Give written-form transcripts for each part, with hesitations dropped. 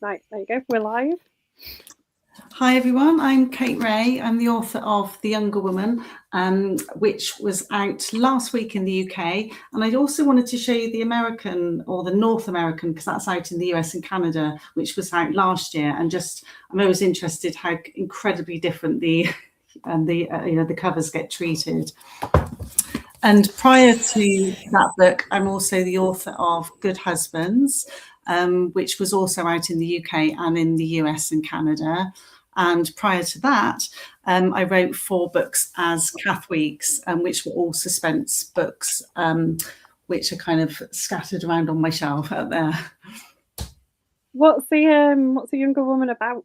Right, there you go. We're live. Hi everyone, I'm Cate Ray. I'm the author of The Younger Woman, which was out last week in the UK. And I also wanted to show you the American, or the North American, because that's out in the US and Canada, which was out last year. And just, I'm always interested how incredibly different the covers get treated. And prior to that book, I'm also the author of Good Husbands, which was also out in the UK and in the US and Canada. And prior to that, I wrote 4 books as Cath Weeks, which were all suspense books, which are kind of scattered around on my shelf out there. What's the Younger Woman about?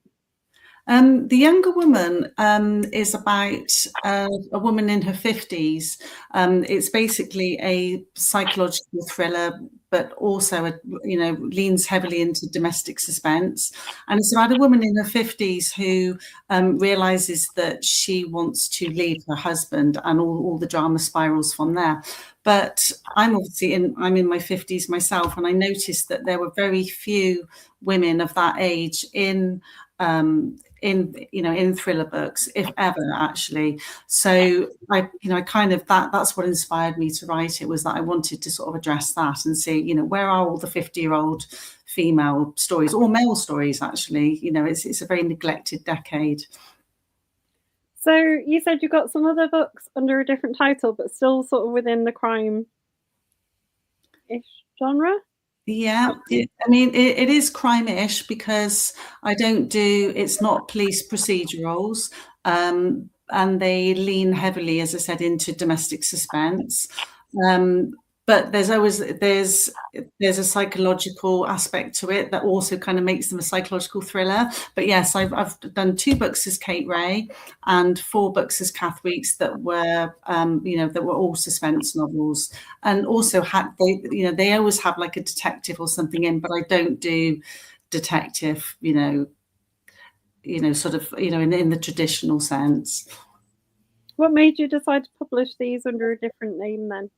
The Younger Woman is about a woman in her 50s. It's basically a psychological thriller, but also, leans heavily into domestic suspense. And it's about a woman in her 50s who realizes that she wants to leave her husband, and all the drama spirals from there. But I'm in my 50s myself, and I noticed that there were very few women of that age in thriller books, if ever, actually. So that's what inspired me to write it, was that I wanted to sort of address that and see, where are all the 50-year-old female stories, or male stories, actually. It's a very neglected decade. So you said you got some other books under a different title, but still sort of within the crime-ish genre? Yeah, it is crime-ish, because it's not police procedurals, and they lean heavily, as I said, into domestic suspense. But there's a psychological aspect to it that also kind of makes them a psychological thriller. But yes, I've done 2 books as Cate Ray and 4 books as Cath Weeks that were all suspense novels. And also they always have like a detective or something in, but I don't do detective, in the traditional sense. What made you decide to publish these under a different name then?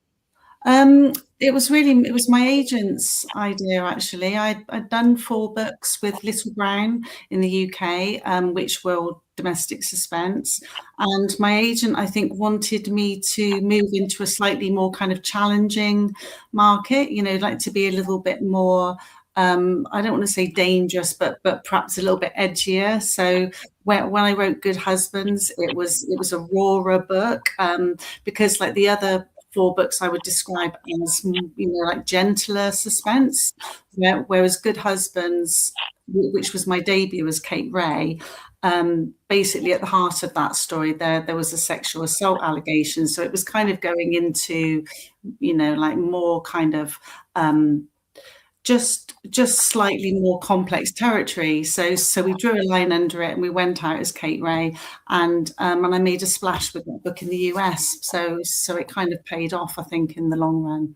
It was my agent's idea, actually. I'd done 4 books with Little Brown in the UK, which were domestic suspense. And my agent, I think, wanted me to move into a slightly more kind of challenging market, like to be a little bit more, I don't want to say dangerous, but perhaps a little bit edgier. So when I wrote Good Husbands, it was a rawer book, because like the other 4 books I would describe as, like gentler suspense, whereas Good Husbands, which was my debut as Cate Ray, basically at the heart of that story there was a sexual assault allegation. So it was kind of going into, like more kind of just slightly more complex territory. So we drew a line under it, and we went out as Cate Ray, and I made a splash with that book in the US. So it kind of paid off, I think, in the long run.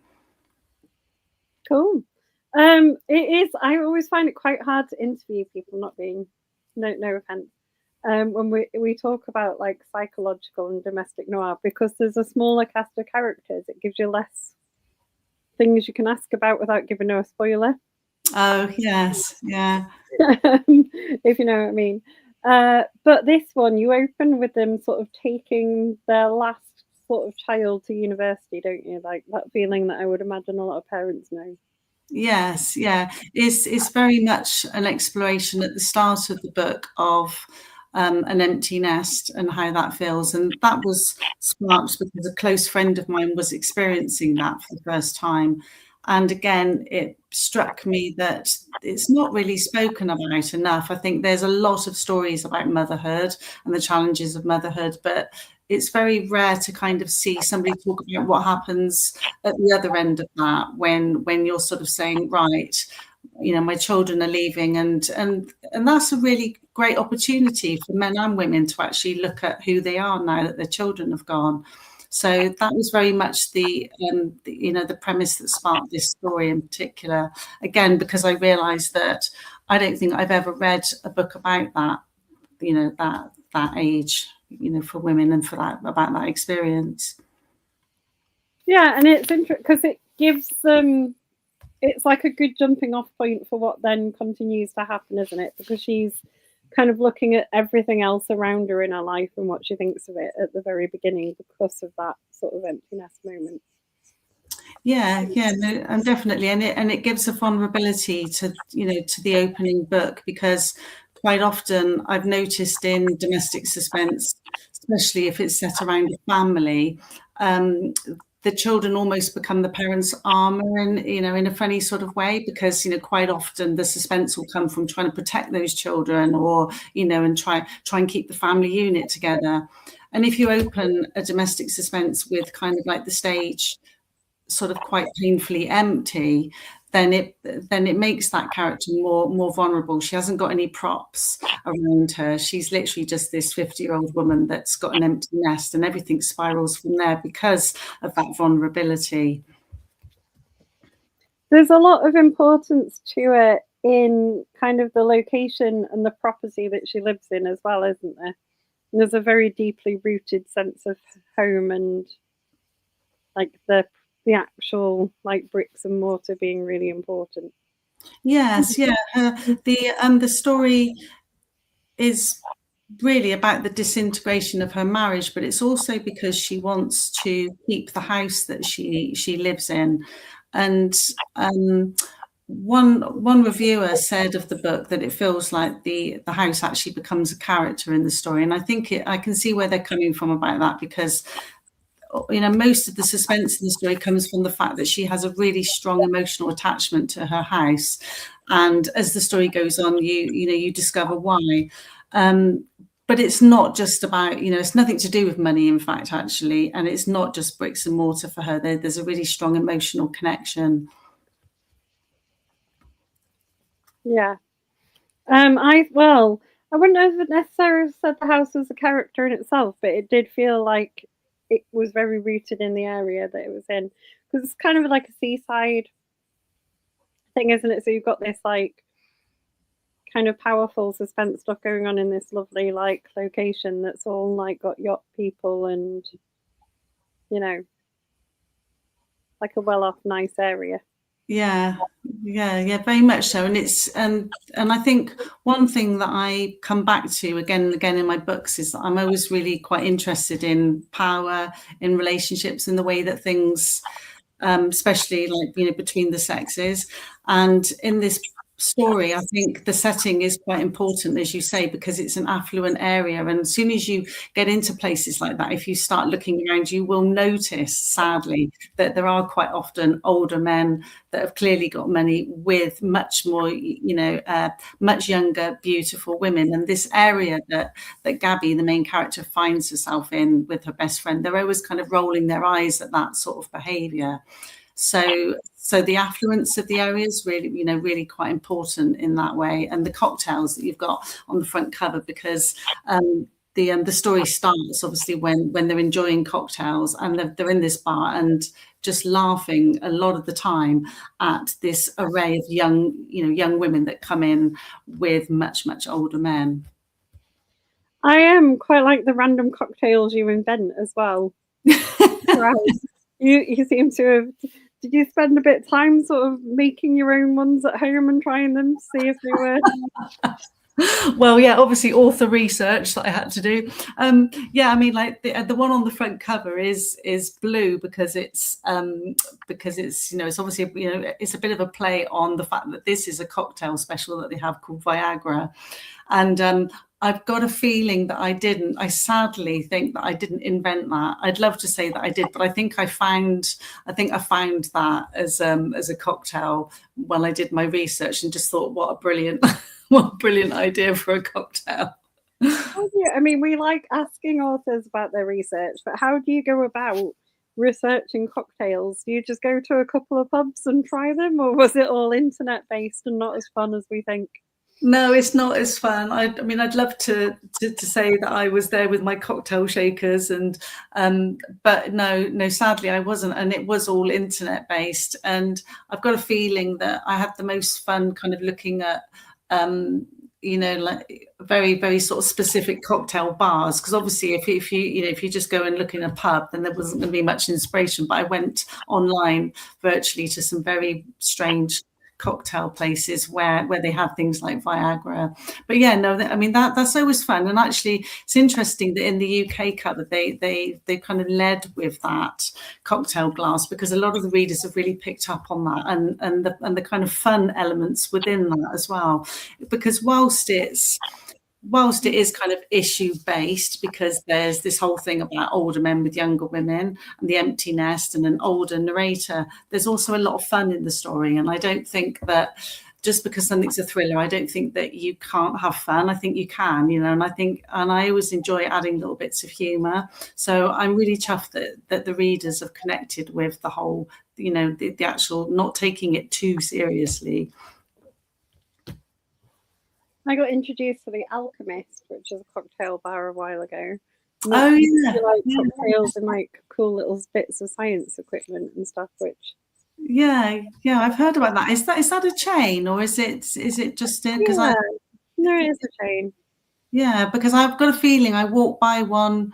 Cool. It is. I always find it quite hard to interview people, not being no offense, when we talk about like psychological and domestic noir, because there's a smaller cast of characters. It gives you less things you can ask about without giving no spoiler. Oh yes, yeah. If you know what I mean. But this one, you open with them sort of taking their last sort of child to university, don't you? Like that feeling that I would imagine a lot of parents know. Yes, yeah. It's very much an exploration at the start of the book of an empty nest and how that feels. And that was sparked because a close friend of mine was experiencing that for the first time. And again, it struck me that it's not really spoken about enough. I think there's a lot of stories about motherhood and the challenges of motherhood, but it's very rare to kind of see somebody talk about what happens at the other end of that, when you're sort of saying, right, my children are leaving, and that's a really great opportunity for men and women to actually look at who they are now that their children have gone. So that was very much the premise that sparked this story in particular. Again, because I realised that I don't think I've ever read a book about that, that age, for women, and about that experience. Yeah, and it's interesting because it gives them it's like a good jumping off point for what then continues to happen, isn't it? Because she's kind of looking at everything else around her in her life and what she thinks of it at the very beginning because of that sort of empty nest moment. Yeah, no, and definitely, and it gives a vulnerability to, you know, to the opening book, because quite often I've noticed in domestic suspense, especially if it's set around a family, the children almost become the parents' armor, and, you know, in a funny sort of way, because, you know, quite often the suspense will come from trying to protect those children, or, you know, and try and keep the family unit together. And if you open a domestic suspense with kind of like the stage sort of quite painfully empty, then it makes that character more vulnerable. She hasn't got any props around her. She's literally just this 50-year-old woman that's got an empty nest, and everything spirals from there because of that vulnerability. There's a lot of importance to it in kind of the location and the property that she lives in as well, isn't there? And there's a very deeply rooted sense of home and like the actual like bricks and mortar being really important. Yes, yeah. The story is really about the disintegration of her marriage, but it's also because she wants to keep the house that she lives in. And one reviewer said of the book that it feels like the house actually becomes a character in the story, and I think I can see where they're coming from about that, because, you know, most of the suspense in the story comes from the fact that she has a really strong emotional attachment to her house, and as the story goes on, you discover why. But it's not just about, you know, it's nothing to do with money, in fact, actually, and it's not just bricks and mortar for her. There's a really strong emotional connection. Yeah. I wouldn't have necessarily said the house was a character in itself, but it did feel like it was very rooted in the area that it was in, because it's kind of like a seaside thing, isn't it? So you've got this like kind of powerful suspense stuff going on in this lovely like location that's all like got yacht people and, you know, like a well-off nice area. Yeah, very much so. And it's and I think one thing that I come back to again and again in my books is that I'm always really quite interested in power, in relationships, in the way that things, especially like, you know, between the sexes. And in this story, I think the setting is quite important, as you say, because it's an affluent area, and as soon as you get into places like that, if you start looking around, you will notice, sadly, that there are quite often older men that have clearly got money with much more, you know, much younger, beautiful women. And this area that Gabby, the main character, finds herself in with her best friend, they're always kind of rolling their eyes at that sort of behaviour. So the affluence of the area is really, you know, really quite important in that way. And the cocktails that you've got on the front cover, because the story starts obviously when they're enjoying cocktails and they're in this bar and just laughing a lot of the time at this array of young women that come in with much older men. I am quite like the random cocktails you invent as well. Right. You seem to have. Did you spend a bit of time sort of making your own ones at home and trying them to see if they were? Well, yeah, obviously author research that I had to do. Yeah, I mean, like the one on the front cover is blue because it's you know, it's obviously, you know, it's a bit of a play on the fact that this is a cocktail special that they have called Viagra, and I've got a feeling that I sadly think that I didn't invent that. I'd love to say that I did, but I think I found that as a cocktail while I did my research, and just thought, what a brilliant idea for a cocktail. I mean, we like asking authors about their research, but how do you go about researching cocktails? Do you just go to a couple of pubs and try them, or was it all internet based and not as fun as we think? No, it's not as fun. I mean, I'd love to say that I was there with my cocktail shakers, and but no, sadly I wasn't, and it was all internet based. And I've got a feeling that I had the most fun kind of looking at you know, like very, very sort of specific cocktail bars. Because obviously, if you you know, if you just go and look in a pub, then there wasn't going to be much inspiration. But I went online virtually to some very strange cocktail places where they have things like Viagra. But yeah, no, I mean that's always fun. And actually, it's interesting that in the UK cover they kind of led with that cocktail glass, because a lot of the readers have really picked up on that, and the kind of fun elements within that as well. Because whilst it is kind of issue based, because there's this whole thing about older men with younger women and the empty nest and an older narrator, there's also a lot of fun in the story. And I don't think that just because something's a thriller, I don't think that you can't have fun. I think you can, you know, and I always enjoy adding little bits of humor. So I'm really chuffed that the readers have connected with the whole, you know, the actual not taking it too seriously. I got introduced to The Alchemist, which is a cocktail bar a while ago. Oh yeah, like cocktails and like cool little bits of science equipment and stuff. Which yeah, I've heard about that. Is that a chain, or is it just in? Because no, it is a chain. Yeah, because I've got a feeling I walked by one.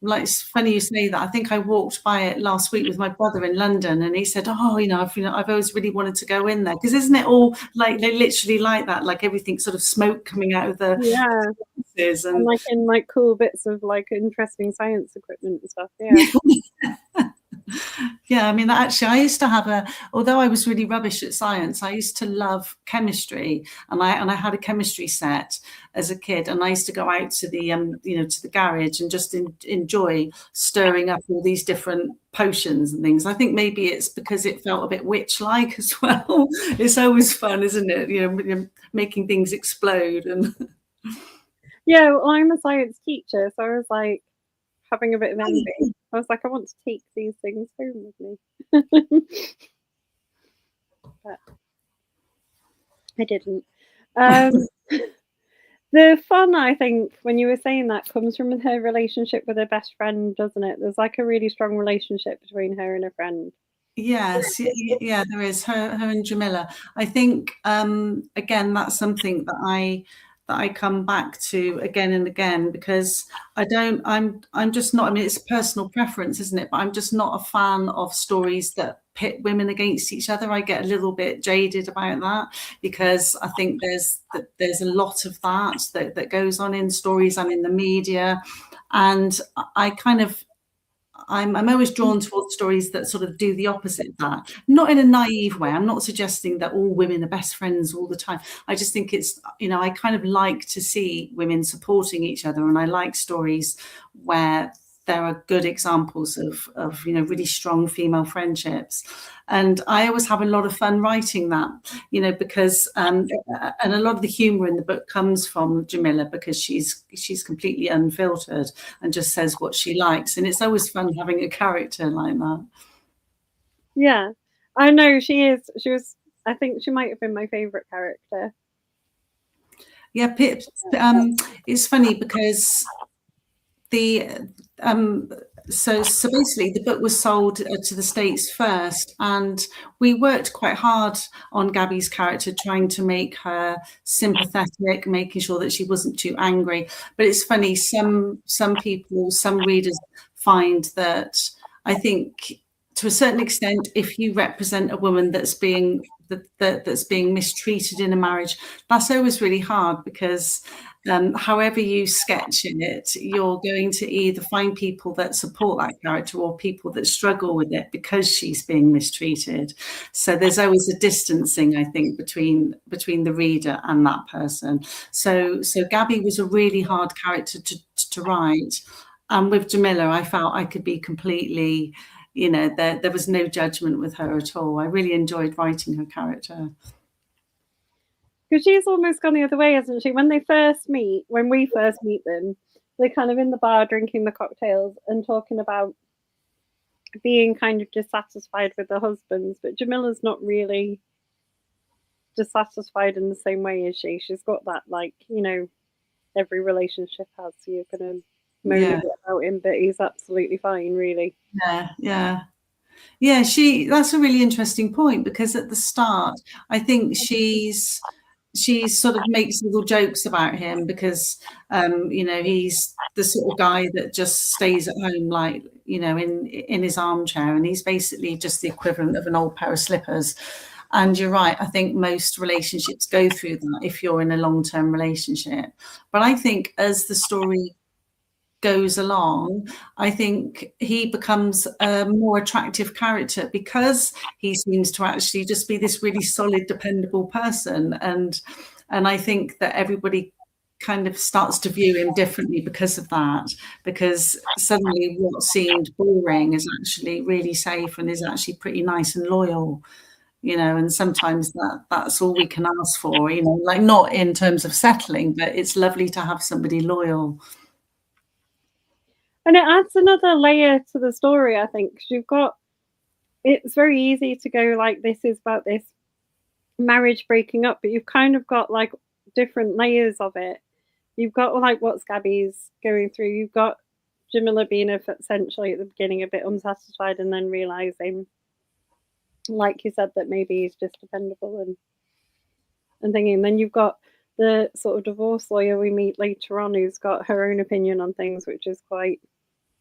Like, it's funny you say that. I think I walked by it last week with my brother in London, and he said, "Oh, I've always really wanted to go in there, because isn't it all like they literally like that, like everything sort of smoke coming out of the and like in like cool bits of like interesting science equipment and stuff." Yeah. Yeah, I mean, actually, I used to have although I was really rubbish at science, I used to love chemistry, and I had a chemistry set as a kid, and I used to go out to the to the garage and just enjoy stirring up all these different potions and things. I think maybe it's because it felt a bit witch-like as well. It's always fun, isn't it? You know, making things explode. And yeah, well, I'm a science teacher, so I was like having a bit of envy. I was like, I want to take these things home with me. But I didn't. The fun, I think, when you were saying that, comes from her relationship with her best friend, doesn't it? There's like a really strong relationship between her and her friend. Yes, yeah, there is her and Jamila. I think again, that's something that I come back to again and again, because I'm just not, I mean, it's personal preference, isn't it? But I'm just not a fan of stories that pit women against each other. I get a little bit jaded about that, because I think there's a lot of that goes on in stories and in the media, and I'm always drawn towards stories that sort of do the opposite of that. Not in a naive way. I'm not suggesting that all women are best friends all the time. I just think it's, I kind of like to see women supporting each other, and I like stories where there are good examples of really strong female friendships. And I always have a lot of fun writing that, because and a lot of the humor in the book comes from Jamila, because she's completely unfiltered and just says what she likes, and it's always fun having a character like that. Yeah, I know she was. I think she might have been my favorite character. Yeah, it's funny because so basically the book was sold to the States first, and we worked quite hard on Gabby's character, trying to make her sympathetic, making sure that she wasn't too angry. But it's funny, some people, some readers find that, I think to a certain extent, if you represent a woman that's being mistreated in a marriage, that's always really hard, because however you sketch it, you're going to either find people that support that character or people that struggle with it because she's being mistreated. So there's always a distancing, I think, between the reader and that person. So Gabby was a really hard character to write, and with Jamila, I felt I could be completely, there was no judgment with her at all. I really enjoyed writing her character. Because she's almost gone the other way, hasn't she? When we first meet them, they're kind of in the bar drinking the cocktails and talking about being kind of dissatisfied with their husbands. But Jamila's not really dissatisfied in the same way, is she? She's got that, like, every relationship has. So you're going to moan about him, but he's absolutely fine, really. Yeah. That's a really interesting point, because at the start, I think she's she sort of makes little jokes about him because, you know, he's the sort of guy that just stays at home, like, you know, in his armchair, and he's basically just the equivalent of an old pair of slippers. And you're right, I think most relationships go through that if you're in a long-term relationship. But I think as the story goes along, I think he becomes a more attractive character because he seems to actually just be this really solid, dependable person. And I think that everybody kind of starts to view him differently because of that, because suddenly what seemed boring is actually really safe and is actually pretty nice and loyal. You know, and sometimes that's all we can ask for, you know, like not in terms of settling, but it's lovely to have somebody loyal. And it adds another layer to the story, I think, because you've got, it's very easy to go like, this is about this marriage breaking up, but you've kind of got like different layers of it. You've got like what Gabby's going through. You've got Jamila being essentially at the beginning a bit unsatisfied and then realizing, like you said, that maybe he's just dependable and thinking. And then you've got the sort of divorce lawyer we meet later on who's got her own opinion on things, which is quite,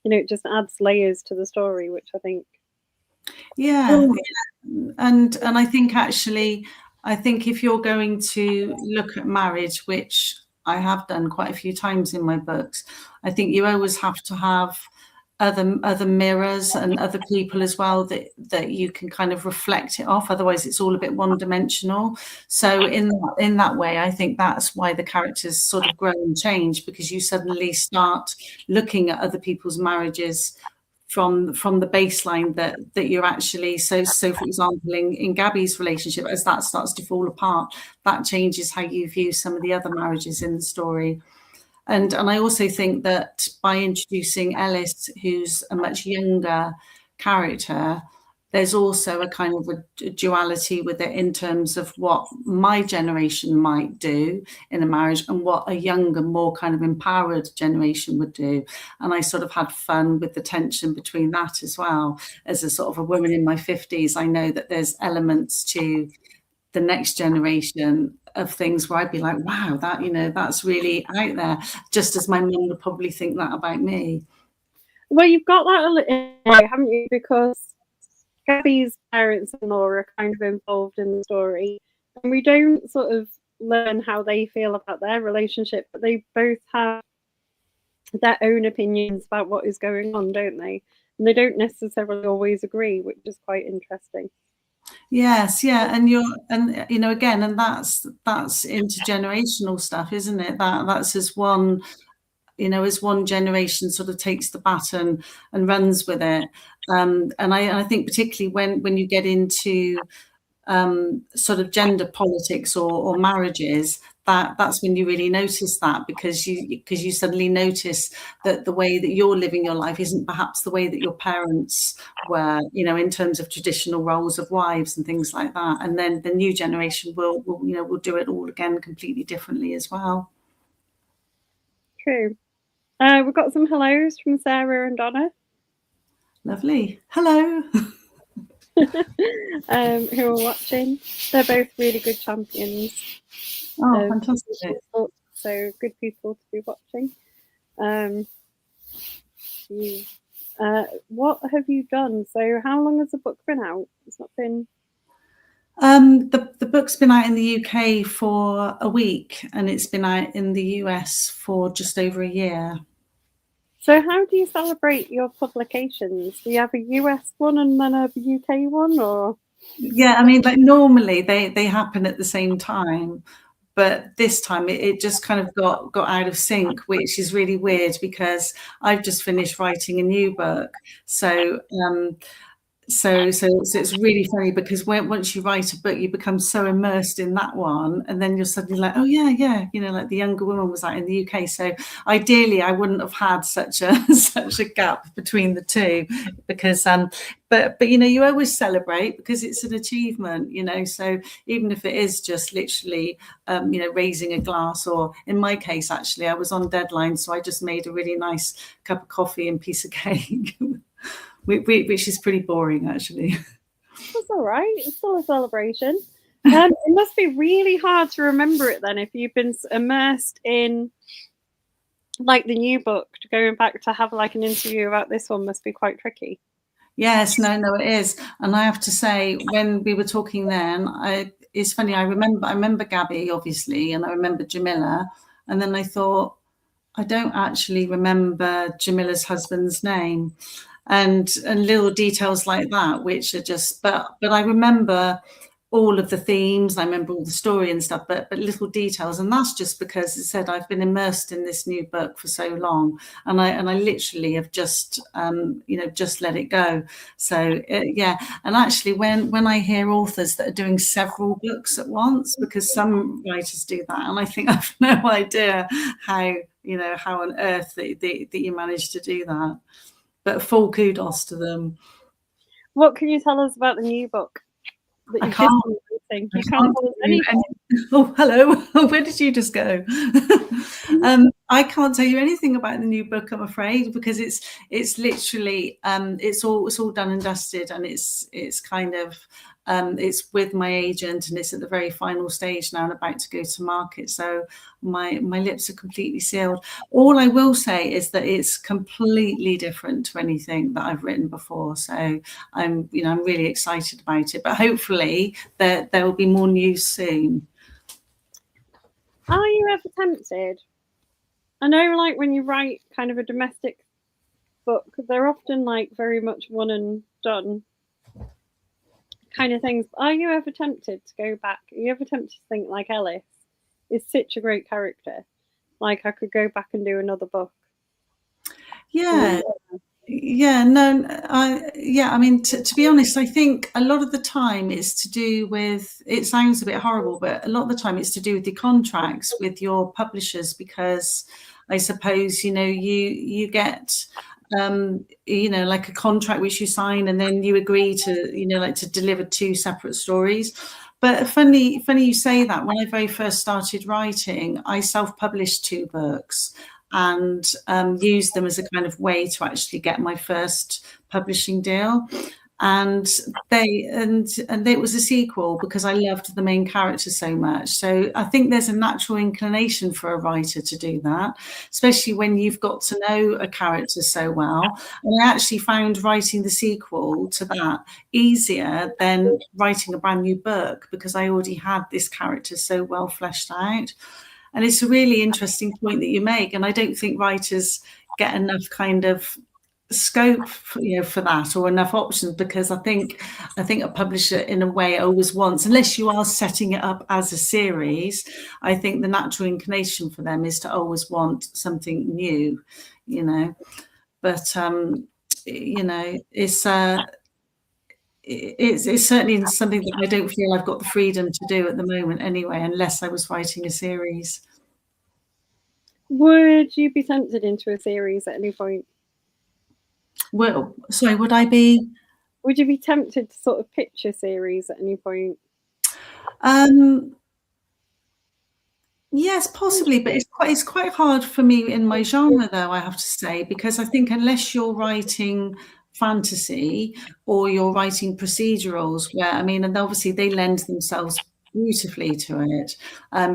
you know, it just adds layers to the story, which I think. Yeah. And I think actually, I think if you're going to look at marriage, which I have done quite a few times in my books, I think you always have to have other mirrors and other people as well that you can kind of reflect it off. Otherwise, it's all a bit one-dimensional. So in that way, I think that's why the characters sort of grow and change, because you suddenly start looking at other people's marriages from the baseline that you're actually, so for example, in Gabby's relationship, as that starts to fall apart, that changes how you view some of the other marriages in the story. And I also think that by introducing Ellis, who's a much younger character, there's also a kind of a duality with it in terms of what my generation might do in a marriage and what a younger, more kind of empowered generation would do. And I sort of had fun with the tension between that as well. As a sort of a woman in my 50s, I know that there's elements to the next generation of things where I'd be like, wow, that, you know, that's really out there, just as my mum would probably think that about me. Well, you've got that a little, haven't you? Because Gabby's parents-in-law are kind of involved in the story, and we don't sort of learn how they feel about their relationship, but they both have their own opinions about what is going on, don't they? And they don't necessarily always agree, which is quite interesting. Yes, yeah, and you know, again, and that's intergenerational stuff, isn't it? That's as one, you know, as one generation sort of takes the baton and runs with it. And I think particularly when you get into sort of gender politics or marriages, that's when you really notice that, because you suddenly notice that the way that you're living your life isn't perhaps the way that your parents were, you know, in terms of traditional roles of wives and things like that. And then the new generation will you know, will do it all again completely differently as well. True. We've got some hellos from Sarah and Donna. Lovely. Hello. Who are watching. They're both really good champions. Oh, fantastic. So good people to be watching. What have you done? So how long has the book been out? It's not been... The book's been out in the UK for a week, and it's been out in the US for just over a year. So how do you celebrate your publications? Do you have a US one and then a UK one, or? Yeah, I mean, like normally they happen at the same time, but this time it just kind of got out of sync, which is really weird because I've just finished writing a new book. So it's really funny because once you write a book, you become so immersed in that one, and then you're suddenly like, oh yeah, you know, like The Younger Woman was out in the UK. So ideally, I wouldn't have had such a gap between the two, because but you know, you always celebrate because it's an achievement, you know. So even if it is just literally you know, raising a glass, or in my case, actually, I was on deadline, so I just made a really nice cup of coffee and piece of cake. Which is pretty boring, actually. That's all right. It's still a celebration. It must be really hard to remember it then if you've been immersed in like the new book. Going back to have like an interview about this one must be quite tricky. Yes, no, it is. And I have to say, when we were talking then, it's funny, I remember Gabby, obviously, and I remember Jamila. And then I thought, I don't actually remember Jamila's husband's name. And little details like that, which are just, but I remember all of the themes, I remember all the story and stuff, but little details. And that's just because, as I said, I've been immersed in this new book for so long, and I literally have just just let it go. So yeah. And actually, when I hear authors that are doing several books at once, because some writers do that, and I think I've no idea how on earth that you manage to do that, but full kudos to them. What can you tell us about the new book? I can't. You can't tell us anything. Oh, hello. Where did you just go? I can't tell you anything about the new book, I'm afraid, because it's literally it's all done and dusted, and it's kind of it's with my agent, and it's at the very final stage now and about to go to market. So my lips are completely sealed. All I will say is that it's completely different to anything that I've written before. So I'm really excited about it. But hopefully there will be more news soon. Are you ever tempted? I know, like when you write kind of a domestic book, they're often like very much one and done kind of things. Are you ever tempted to go back? Are you ever tempted to think like Ellis is such a great character? Like I could go back and do another book. Yeah. Yeah, no, I mean, to be honest, I think a lot of the time it's to do with, it sounds a bit horrible, but a lot of the time it's to do with the contracts with your publishers, because I suppose, you get, like a contract which you sign, and then you agree to, like to deliver 2 separate stories. But funny you say that. When I very first started writing, I self-published 2 books, and used them as a kind of way to actually get my first publishing deal. And it was a sequel because I loved the main character so much. So I think there's a natural inclination for a writer to do that, especially when you've got to know a character so well. And I actually found writing the sequel to that easier than writing a brand new book, because I already had this character so well fleshed out. And it's a really interesting point that you make. And I don't think writers get enough kind of scope for that, or enough options, because I think a publisher in a way always wants, unless you are setting it up as a series, I think the natural inclination for them is to always want something new, but it's certainly something that I don't feel I've got the freedom to do at the moment anyway, unless I was writing a series. Would you be tempted into a series at any point? Well, sorry, would I be? Would you be tempted to sort of pitch a series at any point? Yes, possibly, but it's quite hard for me in my genre, though, I have to say, because I think unless you're writing fantasy or you're writing procedurals, where, I mean, and obviously they lend themselves beautifully to it,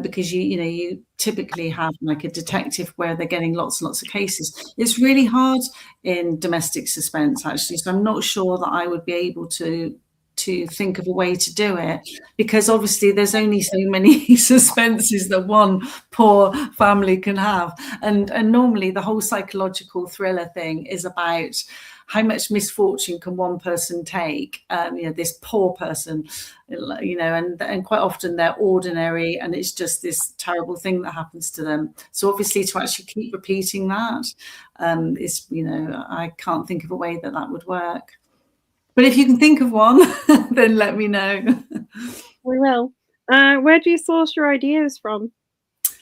because you typically have like a detective where they're getting lots and lots of cases. It's really hard in domestic suspense, actually, so I'm not sure that I would be able to think of a way to do it, because obviously there's only so many suspenses that one poor family can have, and normally the whole psychological thriller thing is about how much misfortune can one person take, this poor person, and quite often they're ordinary, and it's just this terrible thing that happens to them. So obviously to actually keep repeating that is, I can't think of a way that would work. But if you can think of one, then let me know. We will. Where do you source your ideas from?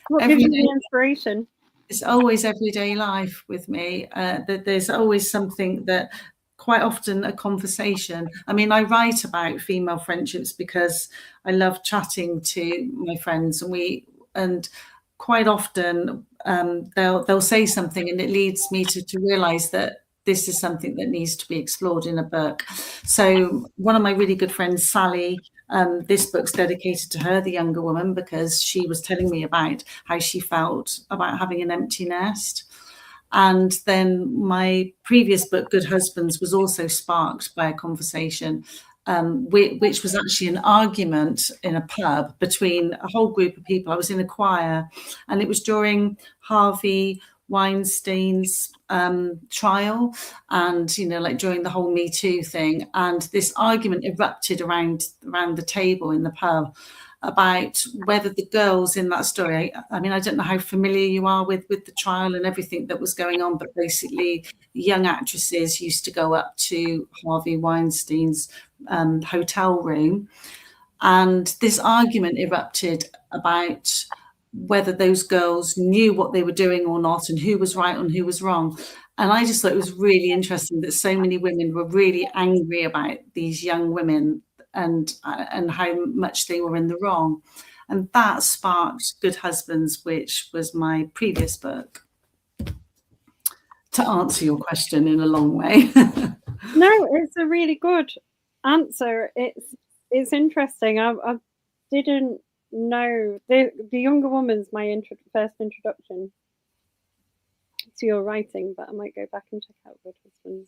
What gives you the inspiration? It's always everyday life with me. There's always something that, quite often a conversation. I mean, I write about female friendships because I love chatting to my friends, and quite often they'll say something, and it leads me to realise that this is something that needs to be explored in a book. So one of my really good friends, Sally, this book's dedicated to her, the younger woman, because she was telling me about how she felt about having an empty nest. And then my previous book, Good Husbands, was also sparked by a conversation, which was actually an argument in a pub between a whole group of people. I was in a choir, and it was during Harvey Weinstein's trial, and like during the whole Me Too thing, and this argument erupted around the table in the pub about whether the girls in that story, I mean, I don't know how familiar you are with the trial and everything that was going on, but basically young actresses used to go up to Harvey Weinstein's hotel room, and this argument erupted about whether those girls knew what they were doing or not, and who was right and who was wrong. And I just thought it was really interesting that so many women were really angry about these young women and how much they were in the wrong. And that sparked Good Husbands, which was my previous book. To answer your question in a long way. No, it's a really good answer. It's interesting. I didn't know the younger woman's my first introduction to your writing, but I might go back and check out Good Husbands.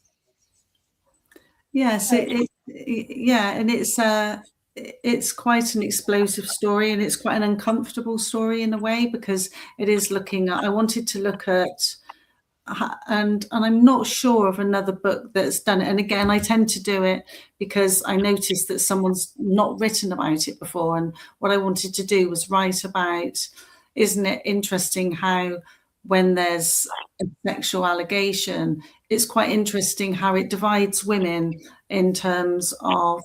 Yes, and it's quite an explosive story, and it's quite an uncomfortable story in a way, because it is looking at, I wanted to look at, and I'm not sure of another book that's done it. And again, I tend to do it because I noticed that someone's not written about it before. And what I wanted to do was write about, isn't it interesting how when there's a sexual allegation, it's quite interesting how it divides women in terms of,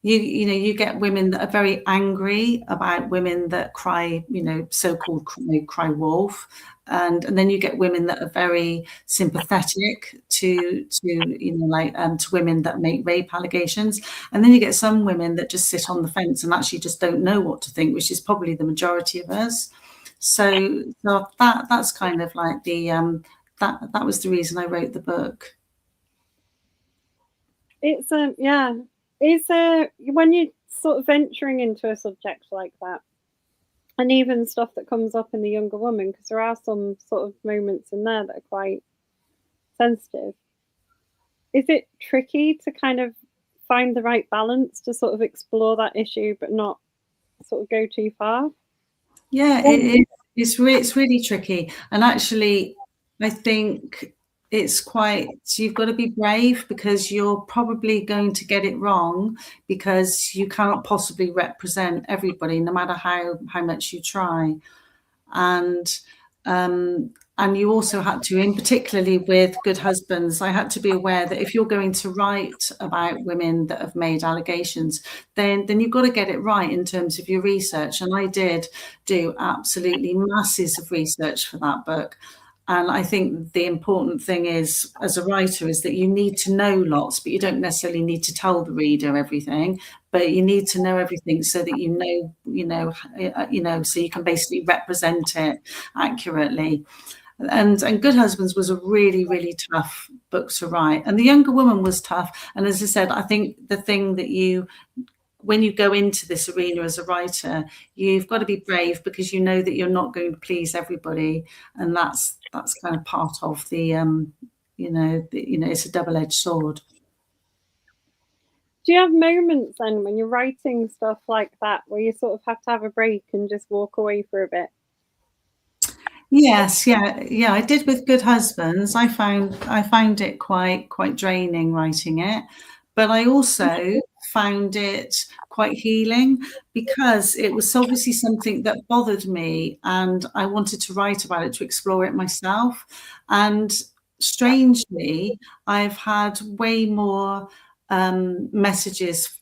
you get women that are very angry about women that cry, so-called cry wolf. And then you get women that are very sympathetic to women that make rape allegations. And then you get some women that just sit on the fence and actually just don't know what to think, which is probably the majority of us. So that's kind of like that was the reason I wrote the book. It's when you're sort of venturing into a subject like that, and even stuff that comes up in the younger woman, because there are some sort of moments in there that are quite sensitive. Is it tricky to kind of find the right balance to sort of explore that issue, but not sort of go too far? Yeah, it's really tricky. And actually, I think you've got to be brave, because you're probably going to get it wrong, because you cannot possibly represent everybody, no matter how much you try. And you also had to, in particularly with Good Husbands, I had to be aware that if you're going to write about women that have made allegations, then you've got to get it right in terms of your research. And I did do absolutely masses of research for that book. And I think the important thing is, as a writer, is that you need to know lots, but you don't necessarily need to tell the reader everything. But you need to know everything so that so you can basically represent it accurately. And Good Husbands was a really, really tough book to write. And The Younger Woman was tough. And as I said, I think the thing that when you go into this arena as a writer, you've got to be brave, because you know that you're not going to please everybody. And that's kind of part of the, it's a double-edged sword. Do you have moments then when you're writing stuff like that where you sort of have to have a break and just walk away for a bit? Yes, yeah, I did with Good Husbands. I found it quite draining writing it, but I also found it quite healing, because it was obviously something that bothered me, and I wanted to write about it, to explore it myself. And strangely, I've had way more messages,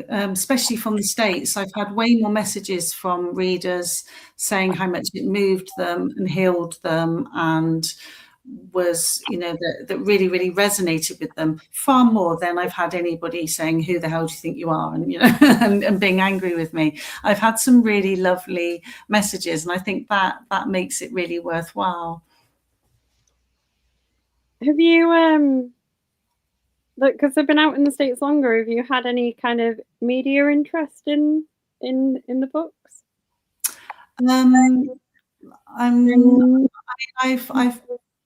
especially from the States. I've had way more messages from readers saying how much it moved them and healed them, and was, that really, really resonated with them, far more than I've had anybody saying, who the hell do you think you are? And, and being angry with me. I've had some really lovely messages, and I think that makes it really worthwhile. Have you, because they've been out in the States longer, have you had any kind of media interest in the books? I've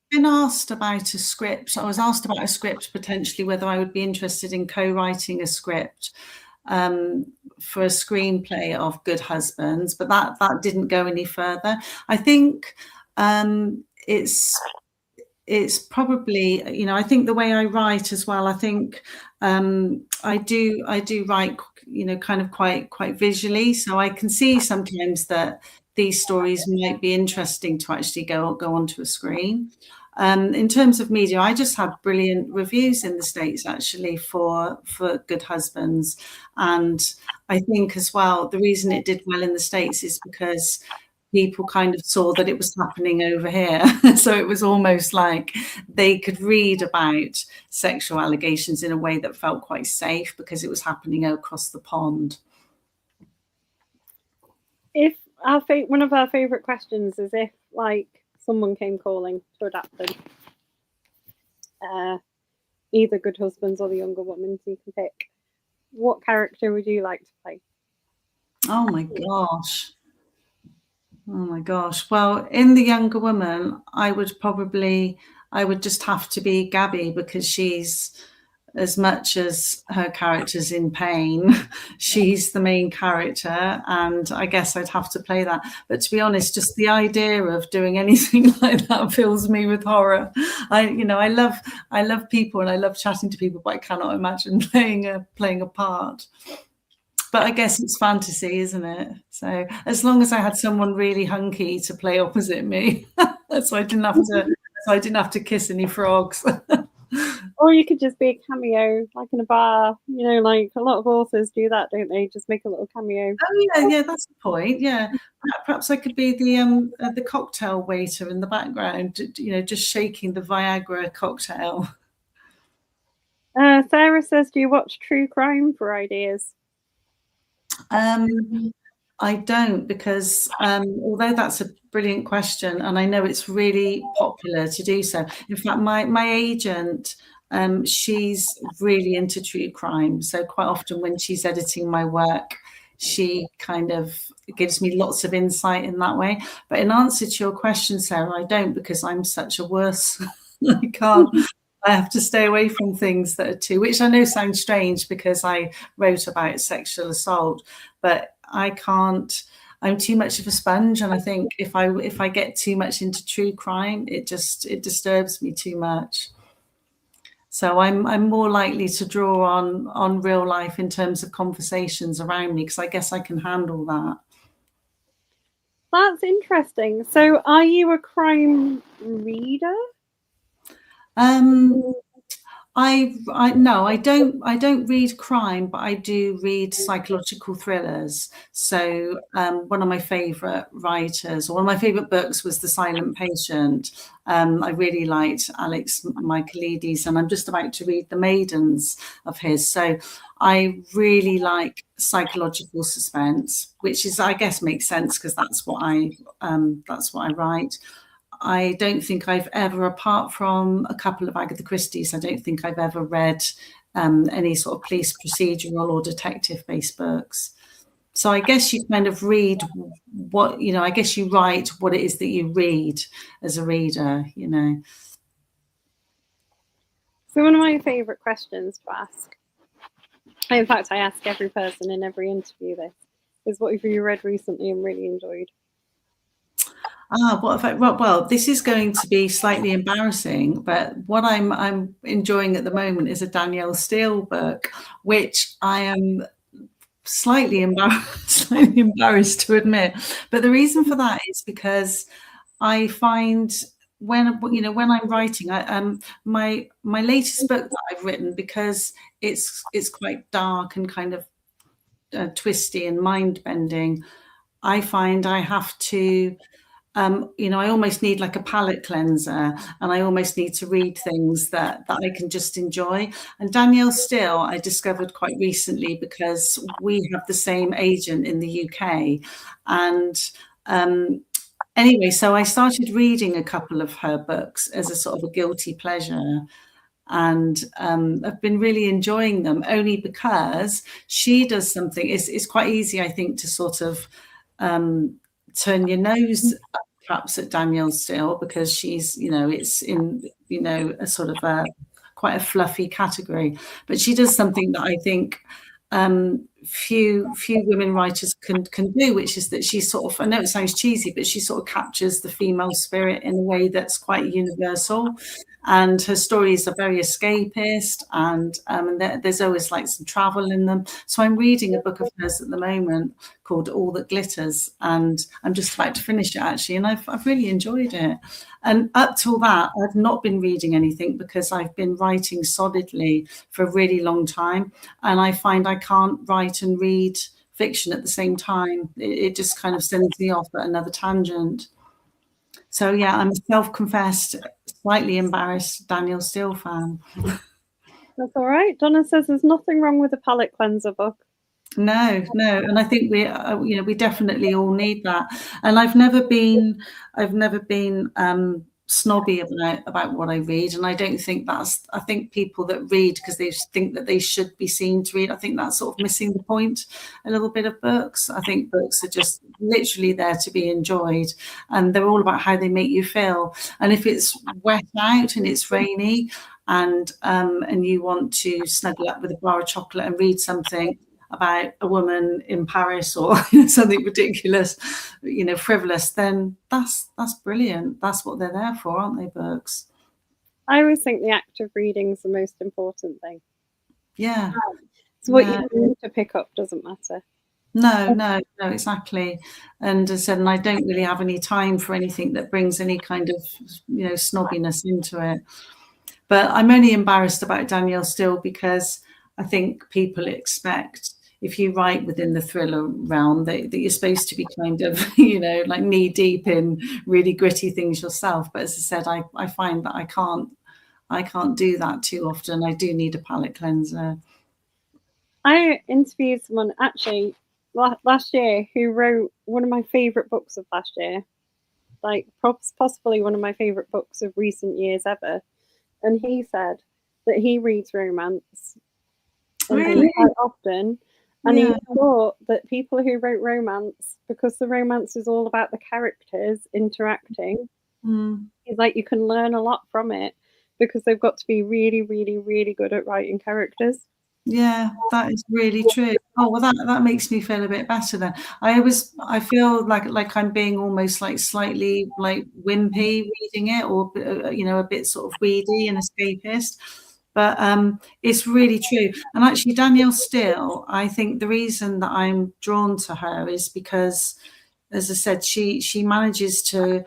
been asked about a script. I was asked about a script, potentially whether I would be interested in co-writing a script for a screenplay of Good Husbands, but that didn't go any further. I think it's probably, you know, I think the way I write as well, I think I do write, you know, kind of quite visually, so I can see sometimes that these stories might be interesting to actually go onto a screen. In terms of media, I just had brilliant reviews in the States actually for Good Husbands, and I think as well the reason it did well in the States is because people kind of saw that it was happening over here. So it was almost like they could read about sexual allegations in a way that felt quite safe because it was happening across the pond. If one of our favorite questions is if like someone came calling to adapt them, either Good Husbands or The Younger Woman, so you can pick, what character would you like to play? Oh my gosh. Oh my gosh. Well, in The Younger Woman, I would just have to be Gabby, because she's, as much as her character's in pain, she's the main character, and I guess I'd have to play that. But to be honest, just the idea of doing anything like that fills me with horror. I love people and I love chatting to people, but I cannot imagine playing a part. But I guess it's fantasy, isn't it? So as long as I had someone really hunky to play opposite me, so I didn't have to kiss any frogs. Or you could just be a cameo, like in a bar. You know, like a lot of authors do that, don't they? Just make a little cameo. Oh yeah, that's the point. Yeah, perhaps I could be the cocktail waiter in the background. You know, just shaking the Viagra cocktail. Sarah says, "Do you watch true crime for ideas?" I don't, because although that's a brilliant question, and I know it's really popular to do so. In fact, my agent, she's really into true crime. So quite often when she's editing my work, she kind of gives me lots of insight in that way. But in answer to your question, Sarah, I don't, because I'm such a wuss. I can't. I have to stay away from things that are too, which I know sounds strange because I wrote about sexual assault, but I can't. I'm too much of a sponge, and I think if I get too much into true crime, it disturbs me too much. So I'm more likely to draw on real life in terms of conversations around me, because I guess I can handle that. That's interesting. So are you a crime reader? No, I don't read crime, but I do read psychological thrillers. So one of my favorite writers, or one of my favorite books, was The Silent Patient. I really liked Alex Michaelides, and I'm just about to read The Maidens of his. So I really like psychological suspense, which is, I guess, makes sense because that's what I write. I don't think I've ever, apart from a couple of Agatha Christie's, I don't think I've ever read any sort of police procedural or detective-based books. So I guess you kind of read what, you know, I guess you write what it is that you read as a reader, you know. So one of my favourite questions to ask, in fact, I ask every person in every interview this, is what have you read recently and really enjoyed? Well, this is going to be slightly embarrassing, but what I'm enjoying at the moment is a Danielle Steele book, which I am slightly embarrassed to admit. But the reason for that is because I find when I'm writing, my latest book that I've written, because it's quite dark and kind of twisty and mind bending, I find I have to. I almost need like a palate cleanser, and I almost need to read things that I can just enjoy. And Danielle Steele, I discovered quite recently because we have the same agent in the UK. And anyway, so I started reading a couple of her books as a sort of a guilty pleasure. and I've been really enjoying them, only because she does something. It's quite easy, I think, to sort of turn your nose perhaps at Danielle Steele, because she's, it's in, a sort of quite a fluffy category, but she does something that I think few women writers can do, which is that she sort of, I know it sounds cheesy, but she sort of captures the female spirit in a way that's quite universal. And her stories are very escapist, and there's always like some travel in them. So I'm reading a book of hers at the moment called All That Glitters, and I'm just about to finish it actually, and I've really enjoyed it. And up till that, I've not been reading anything because I've been writing solidly for a really long time, and I find I can't write and read fiction at the same time. It just kind of sends me off at another tangent. So yeah, I'm a self-confessed, slightly embarrassed Danielle Steele fan. That's all right. Donna says there's nothing wrong with a palate cleanser book. No, and I think we definitely all need that. And I've never been snobby about what I read, and I don't think I think people that read because they think that they should be seen to read, I think that's sort of missing the point a little bit of books. I think books are just literally there to be enjoyed, and they're all about how they make you feel. And if it's wet out and it's rainy, and you want to snuggle up with a bar of chocolate and read something about a woman in Paris, or something ridiculous, frivolous, then that's brilliant. That's what they're there for, aren't they, books? I always think the act of reading is the most important thing. Yeah. So what you do to pick up doesn't matter. No, exactly. And as I said, and I don't really have any time for anything that brings any kind of, snobbiness into it. But I'm only embarrassed about Danielle Steele because I think people expect, if you write within the thriller realm, that you're supposed to be kind of, like knee deep in really gritty things yourself. But as I said, I find that I can't do that too often. I do need a palate cleanser. I interviewed someone actually last year who wrote one of my favorite books of last year, like possibly one of my favorite books of recent years ever. And he said that he reads romance Really? quite often. And he thought that people who wrote romance, because the romance is all about the characters interacting, he's like, you can learn a lot from it because they've got to be really, really, really good at writing characters. Yeah, that is really true. Oh, well, that makes me feel a bit better then. I feel like I'm being almost like slightly like wimpy reading it, or a bit sort of weedy and escapist. But it's really true. And actually, Danielle Steele, I think the reason that I'm drawn to her is because, as I said, she manages to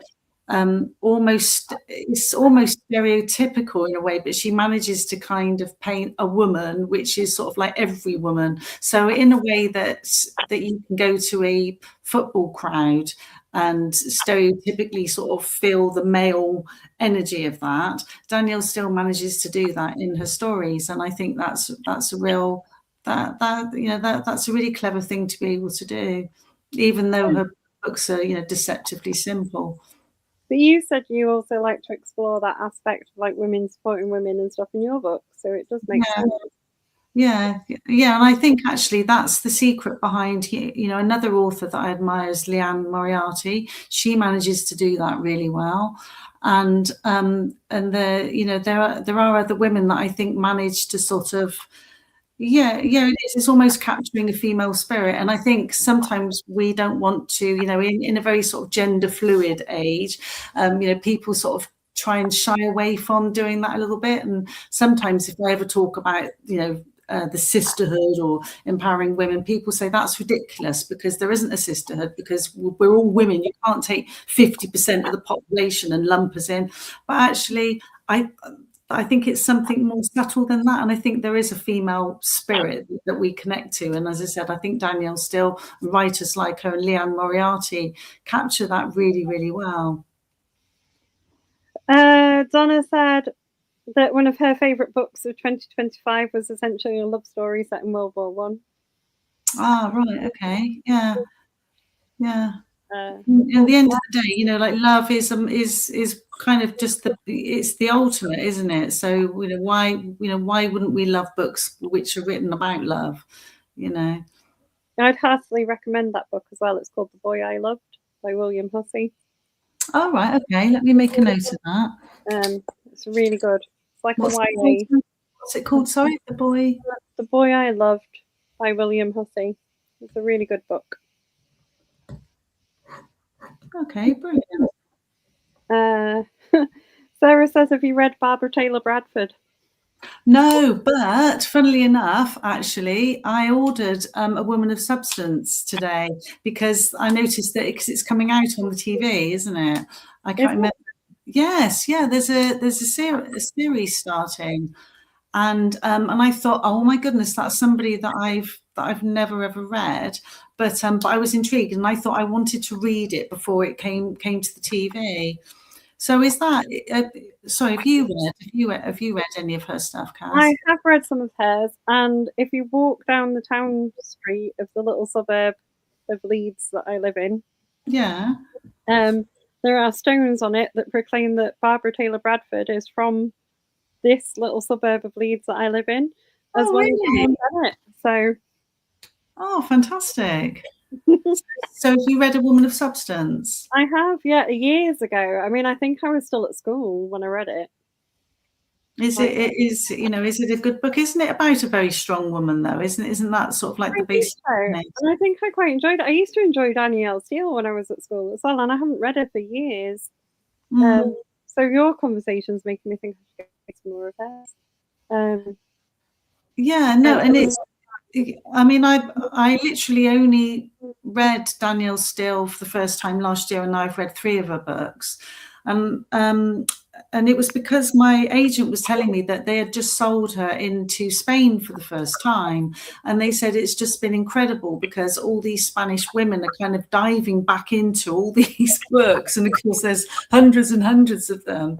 it's almost stereotypical in a way, but she manages to kind of paint a woman which is sort of like every woman. So in a way that you can go to a football crowd and stereotypically sort of feel the male energy of that, Danielle still manages to do that in her stories, and I think that's a real that's a really clever thing to be able to do, even though her books are deceptively simple. But you said you also like to explore that aspect of like women supporting women and stuff in your book, so it does make sense. Yeah, and I think actually that's the secret behind another author that I admire is Liane Moriarty. She manages to do that really well, and there are other women that I think manage to sort of it is. It's almost capturing a female spirit, and I think sometimes we don't want to, in a very sort of gender fluid age, people sort of try and shy away from doing that a little bit. And sometimes if I ever talk about the sisterhood or empowering women, people say that's ridiculous because there isn't a sisterhood, because we're all women. You can't take 50% of the population and lump us in. But actually, I think it's something more subtle than that, and I think there is a female spirit that we connect to. And as I said, I think Danielle Steele, writers like her and Liane Moriarty, capture that really, really well. Donna said that one of her favourite books of 2025 was essentially a love story set in World War I. Ah, right, okay, yeah. At the end of the day, you know, like love is kind of just it's the ultimate, isn't it? So why wouldn't we love books which are written about love? You know, I'd heartily recommend that book as well. It's called The Boy I Loved by William Hussey. Oh right, okay. Let me make a note of that. It's really good. It's like What's a YA. What's it called? Sorry, The Boy I Loved by William Hussey. It's a really good book. Okay, brilliant. Sarah says, have you read Barbara Taylor Bradford? No, but funnily enough, actually, I ordered A Woman of Substance today because I noticed that because it's coming out on the TV, isn't it? I can't remember. Yes, yeah. There's a series starting, and I thought, oh my goodness, that's somebody that I've never ever read, but I was intrigued, and I thought I wanted to read it before it came to the TV. So is that? Sorry, have you read any of her stuff, Kaz? I have read some of hers, and if you walk down the town street of the little suburb of Leeds that I live in, yeah, there are stones on it that proclaim that Barbara Taylor Bradford is from this little suburb of Leeds that I live in, as well really? as Bennett. So, oh, fantastic! So, have you read A Woman of Substance? I have, yeah, years ago. I mean, I think I was still at school when I read it. Is it a good book? Isn't it about a very strong woman though? Isn't that sort of like the basic? So. And I think I quite enjoyed it. I used to enjoy Danielle Steele when I was at school as well, and I haven't read her for years. So your conversation's making me think I should get some more of hers. Yeah, no, and it's. I mean, I literally only read Danielle Steele for the first time last year, and now I've read 3 of her books, and it was because my agent was telling me that they had just sold her into Spain for the first time, and they said it's just been incredible because all these Spanish women are kind of diving back into all these books, and of course there's hundreds and hundreds of them.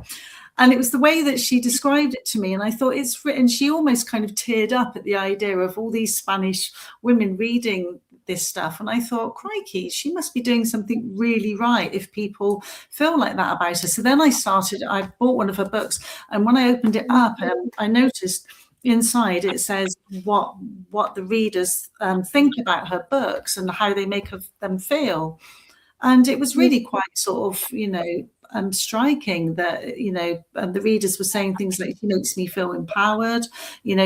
And it was the way that she described it to me. And I thought it's written, she almost kind of teared up at the idea of all these Spanish women reading this stuff. And I thought, crikey, she must be doing something really right if people feel like that about her. So then I bought one of her books. And when I opened it up, I noticed inside it says what the readers think about her books and how they make them feel. And it was really quite sort of, striking that, the readers were saying things like, she makes me feel empowered.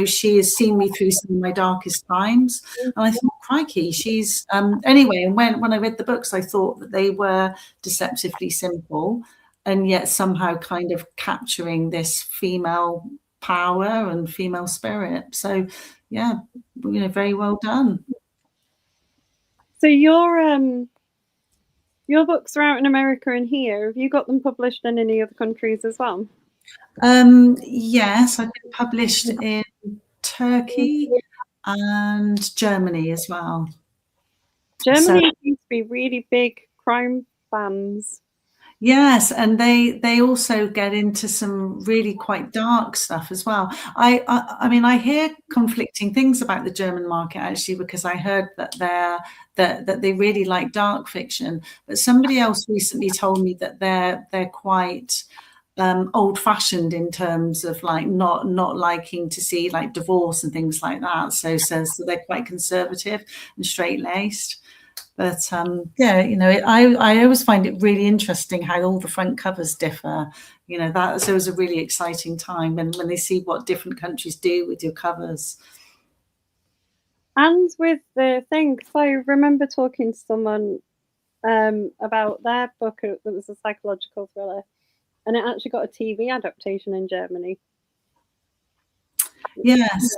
She has seen me through some of my darkest times. And I thought, crikey, she's anyway. And when I read the books, I thought that they were deceptively simple and yet somehow kind of capturing this female power and female spirit. So, yeah, very well done. So your books are out in America and here. Have you got them published in any other countries as well? Yes, I've been published in Turkey and Germany as well. Germany seems to be really big crime fans. Yes, and they also get into some really quite dark stuff as well. I mean, I hear conflicting things about the German market actually, because I heard that they really like dark fiction. But somebody else recently told me that they're quite old-fashioned in terms of like not liking to see like divorce and things like that. So they're quite conservative and straight-laced. But yeah, I always find it really interesting how all the front covers differ. That was a really exciting time when they see what different countries do with your covers. And with the thing, because I remember talking to someone about their book that was a psychological thriller, and it actually got a TV adaptation in Germany. Yes,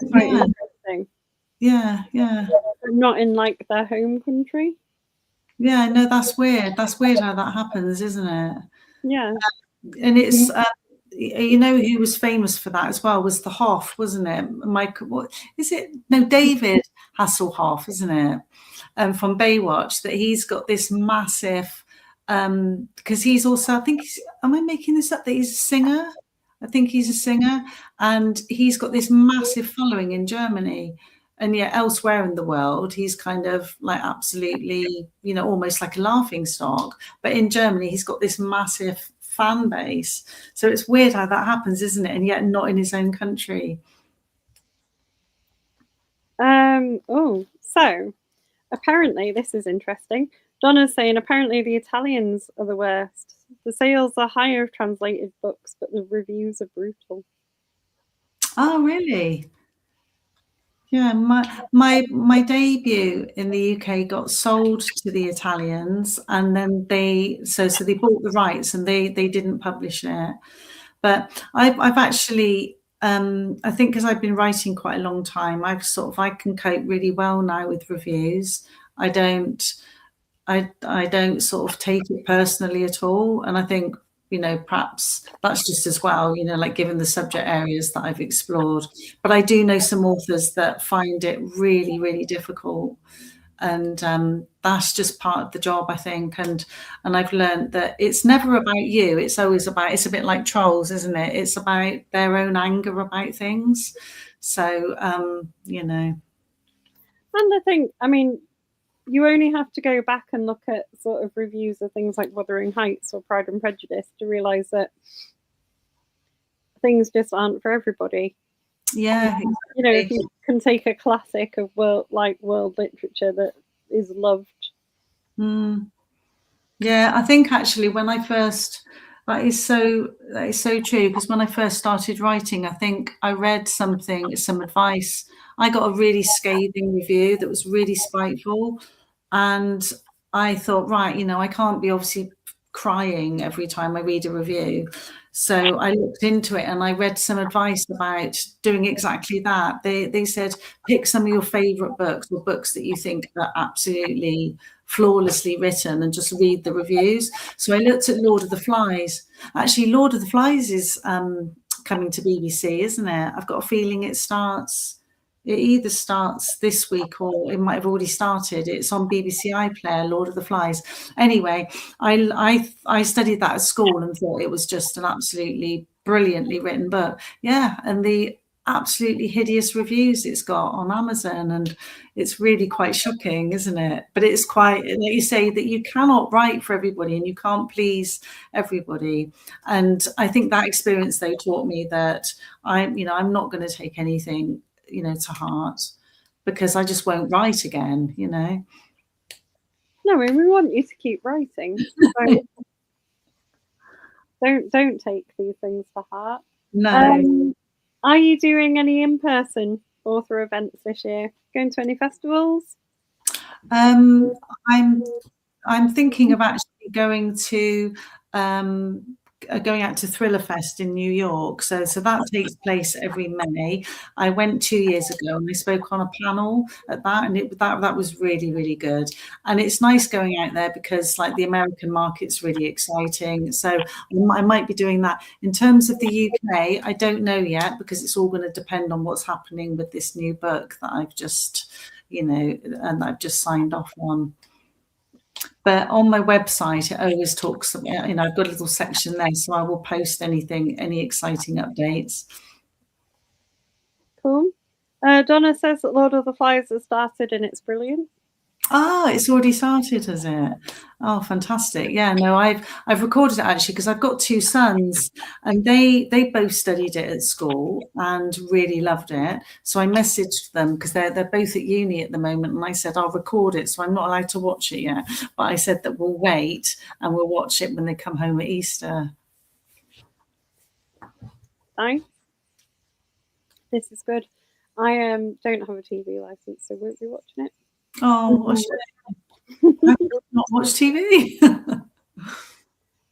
yeah. Not in like their home country. Yeah, no, that's weird. That's weird how that happens, isn't it? Yeah. And it's who was famous for that as well was the Hoff, wasn't it? Michael, what is it? No, David Hasselhoff, isn't it? From Baywatch, that he's got this massive because he's also, I think am I making this up, that he's a singer? I think he's a singer, and he's got this massive following in Germany. And yet elsewhere in the world, he's kind of like absolutely, you know, almost like a laughing stock. But in Germany, he's got this massive fan base. So it's weird how that happens, isn't it? And yet not in his own country. So apparently this is interesting. Donna's saying apparently the Italians are the worst. The sales are higher of translated books, but the reviews are brutal. Oh, really? Yeah, my debut in the UK got sold to the Italians, and then they bought the rights and they didn't publish it. But I've actually I think because I've been writing quite a long time, I can cope really well now with reviews. I don't I don't sort of take it personally at all, and I think, you know, perhaps that's just as well, you know, like given the subject areas that I've explored. But I do know some authors that find it really, really difficult, and that's just part of the job, I think. And I've learned that it's never about you. It's always about. It's a bit like trolls, isn't it? It's about their own anger about things. So you know. And I think, I mean, you only have to go back and look at sort of reviews of things like Wuthering Heights or Pride and Prejudice to realise that things just aren't for everybody. Yeah, exactly. You know, if you can take a classic of world literature that is loved. Yeah, I think actually when I first that is so true, because when I first started writing, I think I read some advice. I got a really scathing review that was really spiteful, and I thought, right, you know, I can't be obviously crying every time I read a review. So I looked into it and I read some advice about doing exactly that. They said pick some of your favorite books, or books that you think are absolutely flawlessly written, and just read the reviews. So I looked at Lord of the Flies. Actually, Lord of the Flies is coming to BBC, isn't it? I've got a feeling it either starts this week or it might have already started. It's on BBC iPlayer, Lord of the Flies. Anyway, I studied that at school and thought it was just an absolutely brilliantly written book. Yeah, and the absolutely hideous reviews it's got on Amazon, and it's really quite shocking, isn't it? But it's quite, like you say, that you cannot write for everybody and you can't please everybody. And I think that experience though taught me that I'm not going to take anything, you know, to heart, because I just won't write again, you know. No, I mean, we want you to keep writing. So don't take these things to heart. No. Are you doing any in-person author events this year? Going to any festivals? I'm thinking of actually going out to Thriller Fest in New York. So that takes place every May. I went 2 years ago and I spoke on a panel at that, and that was really, really good. And it's nice going out there because like the American market's really exciting. So I might be doing that. In terms of the UK, I don't know yet, because it's all going to depend on what's happening with this new book that I've just, you know, and I've just signed off on. But on my website, it always talks about, you know, I've got a little section there, so I will post any exciting updates. Cool. Donna says that Lord of the Flies has started and it's brilliant. Oh, it's already started, has it? Oh, fantastic. Yeah, no, I've recorded it actually, because I've got two sons and they both studied it at school and really loved it. So I messaged them because they're both at uni at the moment, and I said I'll record it, so I'm not allowed to watch it yet. But I said that we'll wait and we'll watch it when they come home at Easter. Nice. This is good. I don't have a TV license, so won't be watching it. Oh, I not watch TV.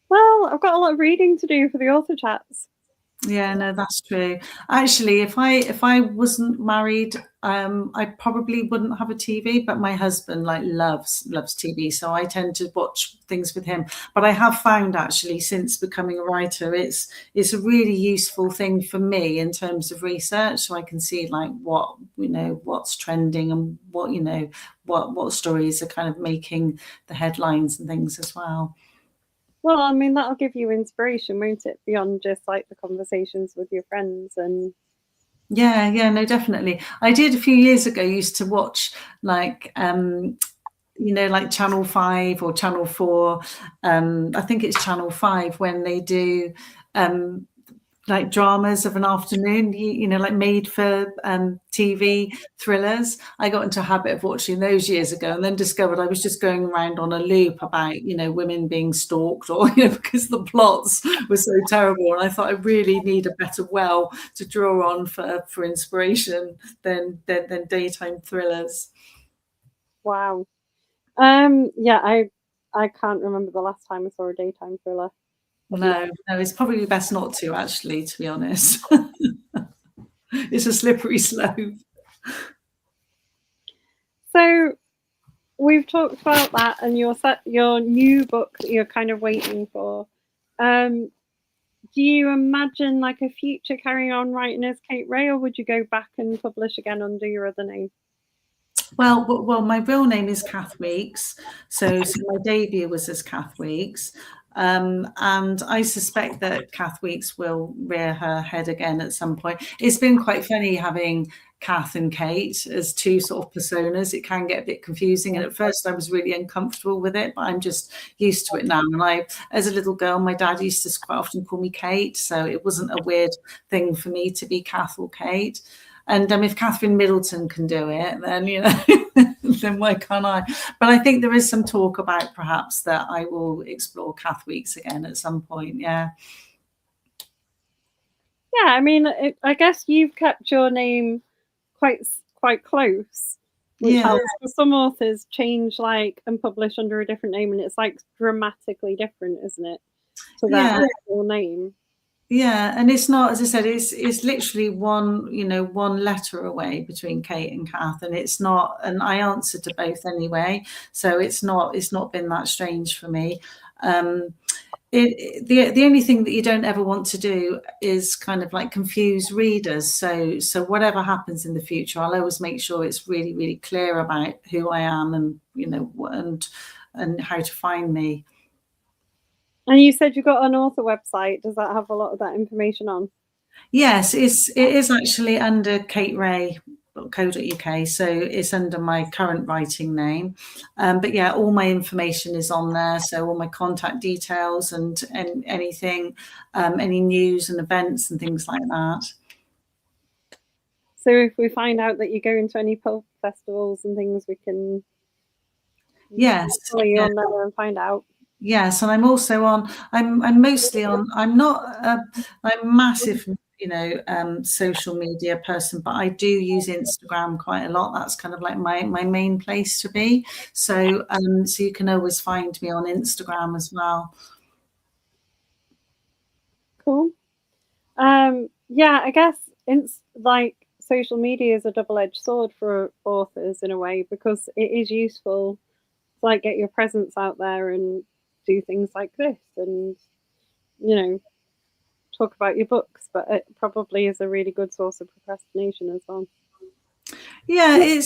Well, I've got a lot of reading to do for the author chats. Yeah, no, that's true. Actually, if I wasn't married, I probably wouldn't have a TV. But my husband loves TV, so I tend to watch things with him. But I have found actually, since becoming a writer, it's a really useful thing for me in terms of research, so I can see like what, you know, what's trending and what, you know, what stories are kind of making the headlines and things as well. Well, I mean, that'll give you inspiration, won't it? Beyond just like the conversations with your friends and Yeah, yeah, no, definitely. I did a few years ago, used to watch like like Channel 5 or Channel 4. I think it's Channel 5 when they do um like dramas of an afternoon, like made for TV thrillers. I got into a habit of watching those years ago, and then discovered I was just going around on a loop about, women being stalked, or, because the plots were so terrible. And I thought I really need a better well to draw on for inspiration than daytime thrillers. Wow. Yeah, I can't remember the last time I saw a daytime thriller. No, it's probably best not to, actually, to be honest. It's a slippery slope. So we've talked about that, and your new book that you're kind of waiting for. Do you imagine like a future carrying on writing as Cate Ray, or would you go back and publish again under your other name? Well, my real name is Kath Weeks, so my debut was as Kath Weeks, and I suspect that Kath Weeks will rear her head again at some point. It's been quite funny having Kath and Kate as two sort of personas. It can get a bit confusing, and at first I was really uncomfortable with it, but I'm just used to it now. And as a little girl, my dad used to quite often call me Kate, so it wasn't a weird thing for me to be Kath or Kate. And if Catherine Middleton can do it, then then why can't I? But I think there is some talk about perhaps that I will explore Kath Weeks again at some point. Yeah. Yeah, I mean, I guess you've kept your name quite close, which helps. For some authors change and publish under a different name, and it's like dramatically different, isn't it, to their actual name? Yeah, and it's not, as I said, it's literally one letter away between Kate and Kath, and it's not, and I answer to both anyway, so it's not been that strange for me. The only thing that you don't ever want to do is kind of like confuse readers. So whatever happens in the future, I'll always make sure it's really, really clear about who I am, and and how to find me. And you said you got an author website. Does that have a lot of that information on? Yes, it is actually under cateray.co.uk, so it's under my current writing name. But yeah, all my information is on there, so all my contact details and anything, any news and events and things like that. So if we find out that you go into any pulp festivals and things, we can follow you on there and find out. Yes, and I'm also on. I'm mostly on. I'm not a massive, social media person, but I do use Instagram quite a lot. That's kind of like my main place to be. So so you can always find me on Instagram as well. Cool. Yeah, I guess it's like social media is a double-edged sword for authors in a way, because it is useful to like get your presence out there and do things like this, and talk about your books, but it probably is a really good source of procrastination as well. Yeah, it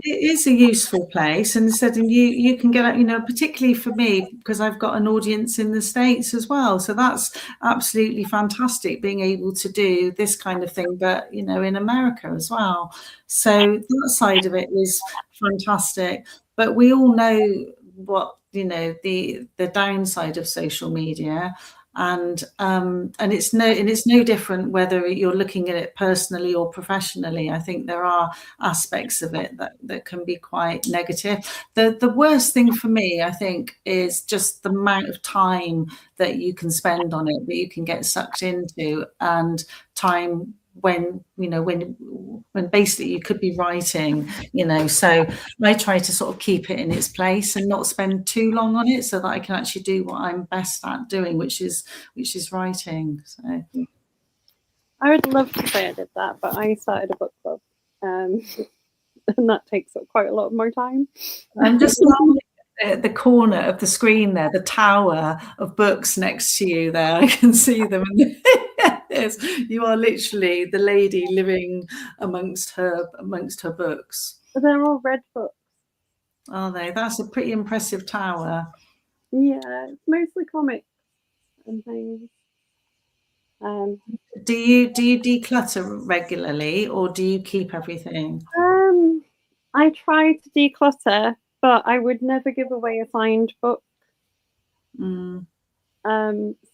is a useful place, and said, and you can get, particularly for me, because I've got an audience in the States as well, so that's absolutely fantastic, being able to do this kind of thing, but in America as well. So that side of it is fantastic. But we all know what the downside of social media. And it's no different whether you're looking at it personally or professionally. I think there are aspects of it that can be quite negative. The worst thing for me, I think, is just the amount of time that you can spend on it, that you can get sucked into, and time when basically you could be writing, so I try to sort of keep it in its place and not spend too long on it, so that I can actually do what I'm best at doing, which is writing. So I would love to say I did that, but I started a book club, and that takes up quite a lot of my time. I'm just at the corner of the screen there, the tower of books next to you there. I can see them. Yes, you are literally the lady living amongst her books. They're all red books. Are they? That's a pretty impressive tower. Yeah, it's mostly comics and things. do you declutter regularly, or do you keep everything? I try to declutter, but I would never give away a signed book. Mm.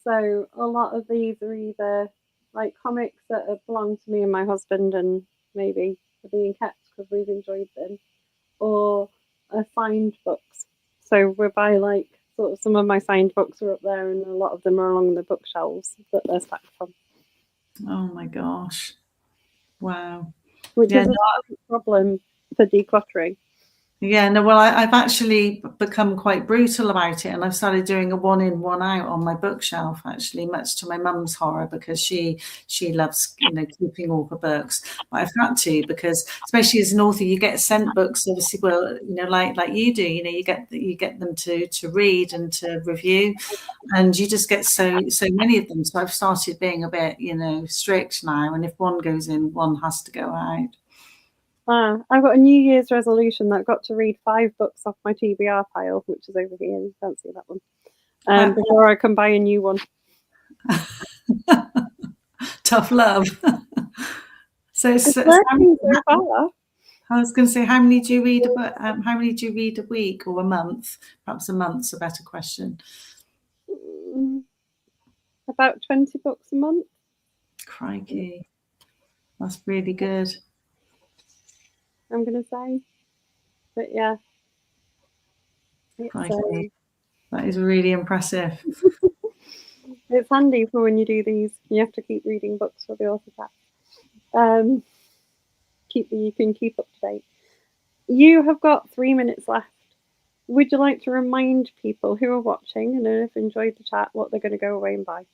So a lot of these are either like comics that belong to me and my husband, and maybe are being kept because we've enjoyed them, or signed books. So whereby like sort of some of my signed books are up there, and a lot of them are along the bookshelves that they're stacked from. Oh my gosh! Wow. Which Yeah. is a problem for decluttering. Yeah, no, well, I've actually become quite brutal about it, and I've started doing a one in, one out on my bookshelf, actually, much to my mum's horror, because she loves, keeping all her books. But I've had to, because especially as an author, you get sent books, obviously, well, like you do, you get them to read and to review, and you just get so many of them. So I've started being a bit, strict now, and if one goes in, one has to go out. I've got a New Year's resolution that I've got to read 5 books off my TBR pile, which is over here. You can't see that one. Before I can buy a new one. Tough love. So working so far. I was going to say, how many do you read how many do you read a week or a month? Perhaps a month's a better question. About 20 books a month. Crikey, that's really good. I'm going to say, but yeah. Crikey. That is really impressive. It's handy for when you do these. You have to keep reading books for the author chat. You can keep up to date. You have got 3 minutes left. Would you like to remind people who are watching and have enjoyed the chat what they're going to go away and buy?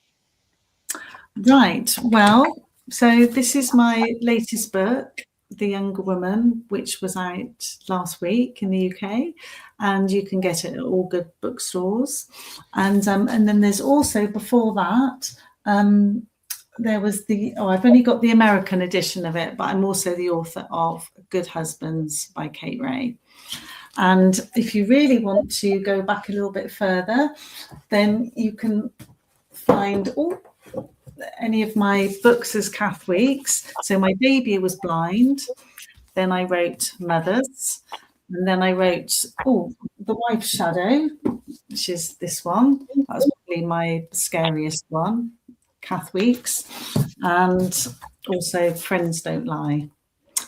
Right. Well, so this is my latest book, The Younger Woman, which was out last week in the UK, and you can get it at all good bookstores. And then there's also, before that, there was I've only got the American edition of it, but I'm also the author of Good Husbands by Cate Ray. And if you really want to go back a little bit further, then you can find any of my books as Cath Weeks. So my debut was Blind, then I wrote Mothers, and then I wrote The Wife's Shadow, which is this one. That was probably my scariest one, Cath Weeks, and also Friends Don't Lie.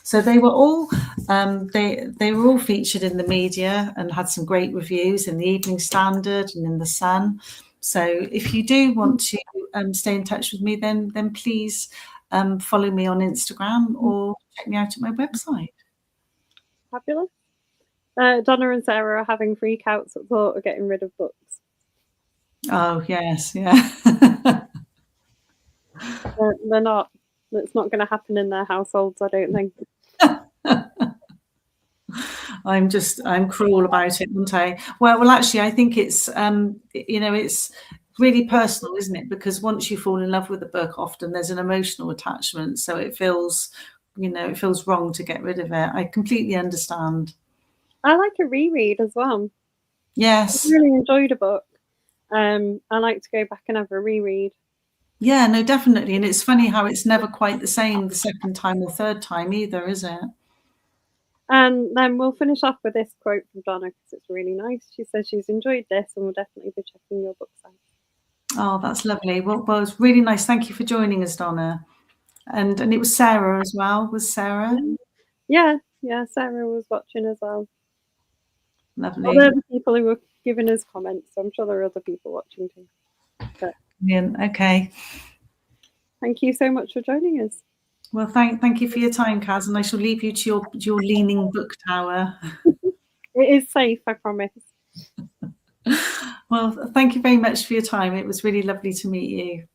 So they were all they were all featured in the media and had some great reviews in the Evening Standard and in the Sun. So if you do want to stay in touch with me, then please follow me on Instagram or check me out at my website. Fabulous. Donna and Sarah are having freakouts at the thought of getting rid of books. Oh yes, yeah. They're not. It's not going to happen in their households, I don't think. I'm cruel about it, aren't I? Well, actually, I think it's it's really personal, isn't it? Because once you fall in love with a book, often there's an emotional attachment, so it feels wrong to get rid of it. I completely understand. I like a reread as well. Yes, I really enjoyed a book. I like to go back and have a reread. Yeah, no, definitely. And it's funny how it's never quite the same the second time or third time either, is it? And then we'll finish off with this quote from Donna because it's really nice. She says she's enjoyed this and will definitely be checking your books out. Oh, that's lovely. Well, it's really nice. Thank you for joining us, Donna. And it was Sarah as well. Was Sarah? Yeah, Sarah was watching as well. Lovely. Well, there were people who were giving us comments, so I'm sure there are other people watching too. But okay. Thank you so much for joining us. Well, thank you for your time, Kaz, and I shall leave you to your leaning book tower. It is safe, I promise. Well, thank you very much for your time. It was really lovely to meet you.